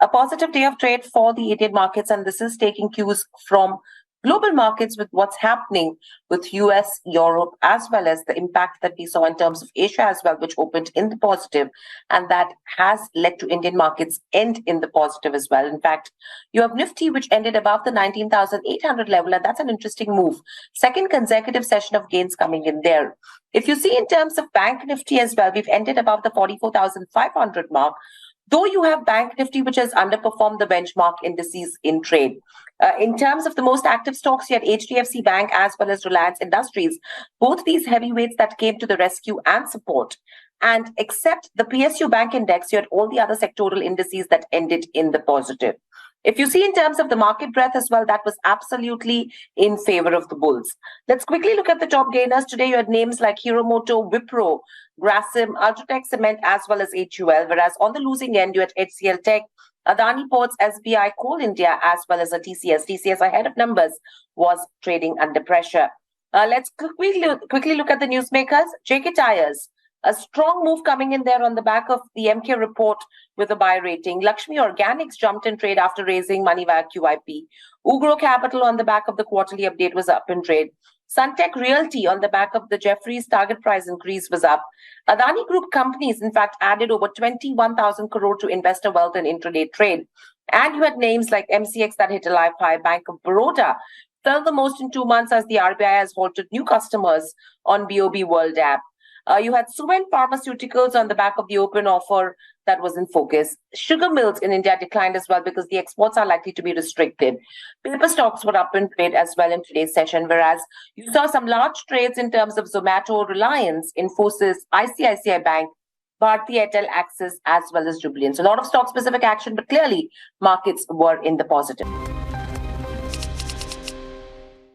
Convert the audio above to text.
A positive day of trade for the Indian markets, and this is taking cues from global markets with what's happening with US, Europe, as well as the impact that we saw in terms of Asia as well, which opened in the positive, and that has led to Indian markets end in the positive as well. In fact, you have Nifty, which ended above the 19,800 level, and that's an interesting move. Second consecutive session of gains coming in there. If you see in terms of Bank Nifty as well, we've ended above the 44,500 mark, though you have Bank Nifty, which has underperformed the benchmark indices in trade. In terms of the most active stocks, you had HDFC Bank as well as Reliance Industries, both these heavyweights that came to the rescue and support. And except the PSU Bank Index, you had all the other sectoral indices that ended in the positive. If you see in terms of the market breadth as well, that was absolutely in favor of the bulls. Let's quickly look at the top gainers. Today, you had names like Hiromoto, Wipro, Grasim, Ultratech Cement, as well as HUL. Whereas on the losing end, you had HCL Tech, Adani Ports, SBI, Coal India, as well as a TCS. TCS ahead of numbers was trading under pressure. Let's quickly look at the newsmakers. JK Tyres. A strong move coming in there on the back of the MK report with a buy rating. Lakshmi Organics jumped in trade after raising money via QIP. Ugro Capital on the back of the quarterly update was up in trade. Suntech Realty on the back of the Jefferies target price increase was up. Adani Group companies, in fact, added over 21,000 crore to investor wealth and intraday trade. And you had names like MCX that hit a life high. Bank of Baroda fell the most in 2 months as the RBI has halted new customers on BOB World app. You had Suven Pharmaceuticals on the back of the open offer that was in focus. Sugar mills in India declined as well because the exports are likely to be restricted. Paper stocks were up in trade as well in today's session, whereas you saw some large trades in terms of Zomato, Reliance, Infosys, ICICI Bank, Bharti Airtel, Axis, as well as Jubilant. So a lot of stock-specific action, but clearly markets were in the positive.